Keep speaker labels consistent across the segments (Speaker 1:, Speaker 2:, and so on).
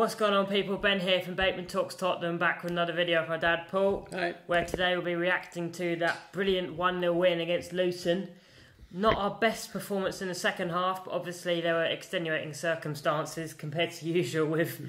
Speaker 1: What's going on, people? Ben here from Bateman Talks Tottenham, back with another video of my dad Paul.
Speaker 2: Hi.
Speaker 1: Where today we'll be reacting to that brilliant 1-0 win against Luton. Not our best performance in the second half, but obviously there were extenuating circumstances compared to usual with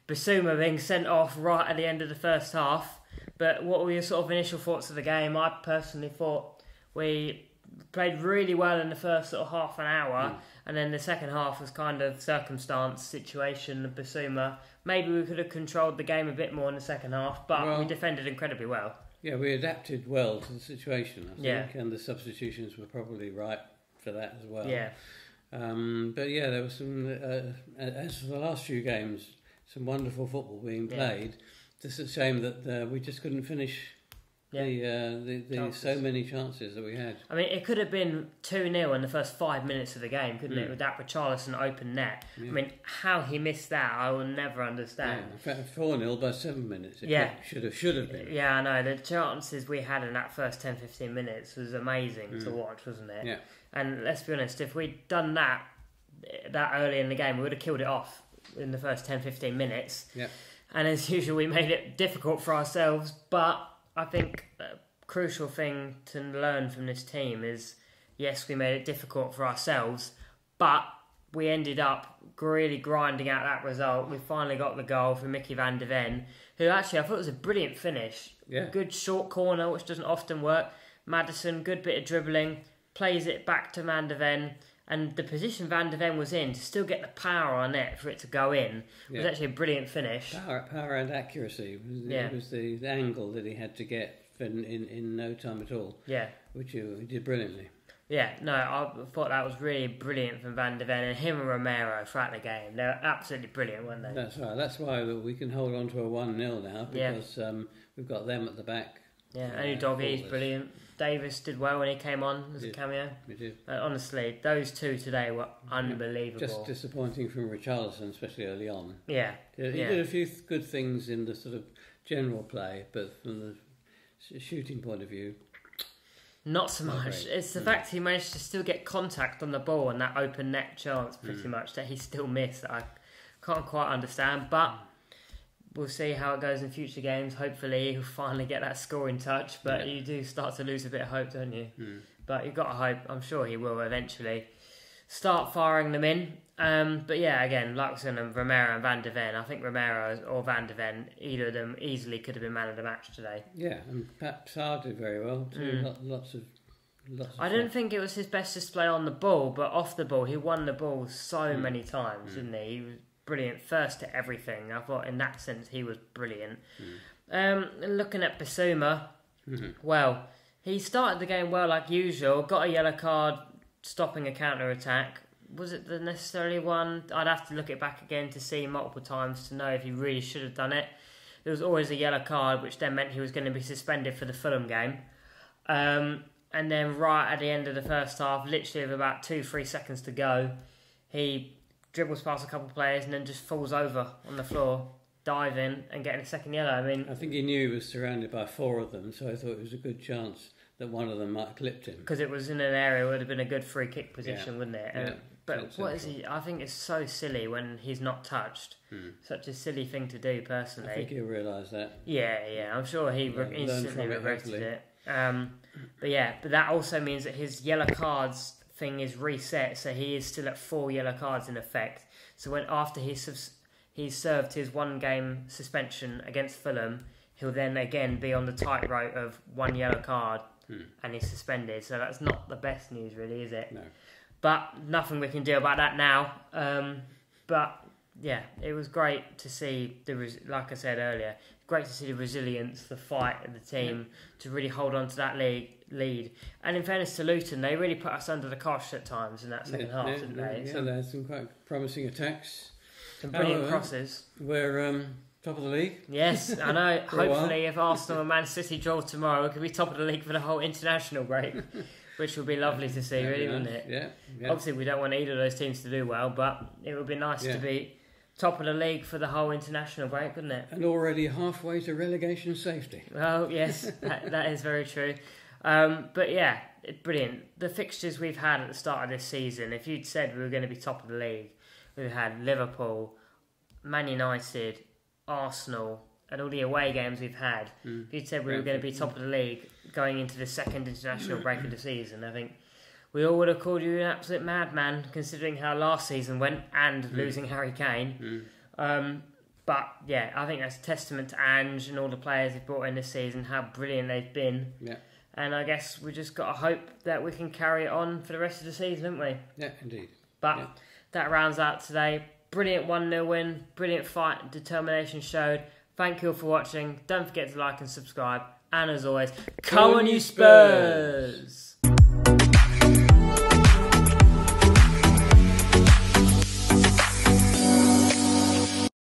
Speaker 1: Bissouma being sent off right at the end of the first half. But what were your sort of initial thoughts of the game? I personally thought we played really well in the first sort of half an hour, and then the second half was kind of circumstance, situation of Bissouma. Maybe we could have controlled the game a bit more in the second half, but we defended incredibly well. Yeah,
Speaker 2: we adapted well to the situation, I think, and the substitutions were probably right for that as well.
Speaker 1: Yeah.
Speaker 2: But yeah, there was some, as for the last few games, some wonderful football being played. Just a shame that we just couldn't finish the so many chances that we had. I mean, it
Speaker 1: could have been 2-0 in the first 5 minutes of the game, couldn't it? With that Richarlison open net. Yeah. I mean, how he missed that, I will never understand.
Speaker 2: Yeah. In fact, 4-0 by 7 minutes. Should have been.
Speaker 1: Yeah, I know. The chances we had in that first 10-15 minutes was amazing to watch, wasn't it?
Speaker 2: Yeah.
Speaker 1: And let's be honest, if we'd done that early in the game, we would have killed it off in the first 10-15 minutes.
Speaker 2: Yeah.
Speaker 1: And as usual, we made it difficult for ourselves, but I think a crucial thing to learn from this team is, yes, we made it difficult for ourselves, but we ended up really grinding out that result. We finally got the goal from Mickey van de Ven, who actually I thought was a brilliant finish.
Speaker 2: Yeah.
Speaker 1: Good short corner, which doesn't often work. Maddison, good bit of dribbling, plays it back to Van de Ven. And the position Van de Ven was in, to still get the power on it for it to go in, was actually a brilliant finish.
Speaker 2: Power and accuracy. It was the angle that he had to get in no time at all.
Speaker 1: Yeah.
Speaker 2: Which he did brilliantly.
Speaker 1: Yeah, no, I thought that was really brilliant from Van de Ven, and him and Romero throughout the game. They were absolutely brilliant, weren't they?
Speaker 2: That's right. That's why we can hold on to a 1-0 now, because we've got them at the back.
Speaker 1: Yeah, and Udogi's brilliant. Davis did well when he came on as a cameo.
Speaker 2: He did.
Speaker 1: Honestly, those two today were unbelievable.
Speaker 2: Just disappointing from Richarlison, especially early on.
Speaker 1: Yeah.
Speaker 2: He did a few good things in the sort of general play, but from the shooting point of view,
Speaker 1: not so much. It's the fact he managed to still get contact on the ball and that open net chance, pretty much, that he still missed. That I can't quite understand, but we'll see how it goes in future games. Hopefully he'll finally get that scoring touch, but you do start to lose a bit of hope, don't you? But you've got to hope. I'm sure he will eventually start firing them in. But yeah, again, Luxon and Romero and Van de Ven. I think Romero or Van de Ven, either of them easily could have been man of the match today.
Speaker 2: Yeah, and Pep Sarr did very well too. Lots of
Speaker 1: I didn't think it was his best display on the ball, but off the ball, he won the ball so many times, didn't he? He was brilliant, first to everything. I thought in that sense he was brilliant. Looking at Bissouma, well, he started the game well like usual, got a yellow card stopping a counter-attack. Was it the necessary one? I'd have to look it back again to see multiple times to know if he really should have done it. There was always a yellow card, which then meant he was going to be suspended for the Fulham game. And then right at the end of the first half, literally with about 2-3 seconds to go, he dribbles past a couple of players and then just falls over on the floor, diving and getting a second yellow. I
Speaker 2: think he knew he was surrounded by 4 of them, so I thought it was a good chance that one of them might have clipped him.
Speaker 1: Because it was in an area where it would have been a good free kick position, wouldn't it? But what is he? I think it's so silly when he's not touched. Such a silly thing to do, personally.
Speaker 2: I think he'll realise that.
Speaker 1: Yeah. I'm sure he instantly regretted it. But that also means that his yellow cards thing is reset, so he is still at 4 yellow cards in effect. So when after he's served his 1-game suspension against Fulham, he'll then again be on the tightrope of 1 yellow card and he's suspended. So that's not the best news, really, is it?
Speaker 2: No.
Speaker 1: But nothing we can do about that now. But yeah, it was great to see like I said earlier, great to see the resilience, the fight of the team to really hold on to that lead. And in fairness to Luton, they really put us under the cosh at times in that second half, didn't they?
Speaker 2: Yeah, they had some quite promising attacks.
Speaker 1: Some brilliant crosses.
Speaker 2: We're top of the league.
Speaker 1: Yes, I know. Hopefully, if Arsenal and Man City draw tomorrow, we could be top of the league for the whole international break. Which would be lovely to see, really, wouldn't it?
Speaker 2: Yeah.
Speaker 1: Obviously, we don't want either of those teams to do well, but it would be nice to be top of the league for the whole international break, wouldn't it?
Speaker 2: And already halfway to relegation safety.
Speaker 1: Well, yes, that is very true. But yeah, brilliant. The fixtures we've had at the start of this season, if you'd said we were going to be top of the league, we've had Liverpool, Man United, Arsenal, and all the away games we've had, if you'd said we were going to be top of the league going into the second international break of the season, I think we all would have called you an absolute madman, considering how last season went and losing Harry Kane. But yeah, I think that's a testament to Ange and all the players they've brought in this season, how brilliant they've been.
Speaker 2: Yeah.
Speaker 1: And I guess we just got to hope that we can carry it on for the rest of the season, haven't we?
Speaker 2: Yeah, indeed.
Speaker 1: But that rounds out today. Brilliant 1-0 win. Brilliant fight and determination showed. Thank you all for watching. Don't forget to like and subscribe. And as always, come on you Spurs!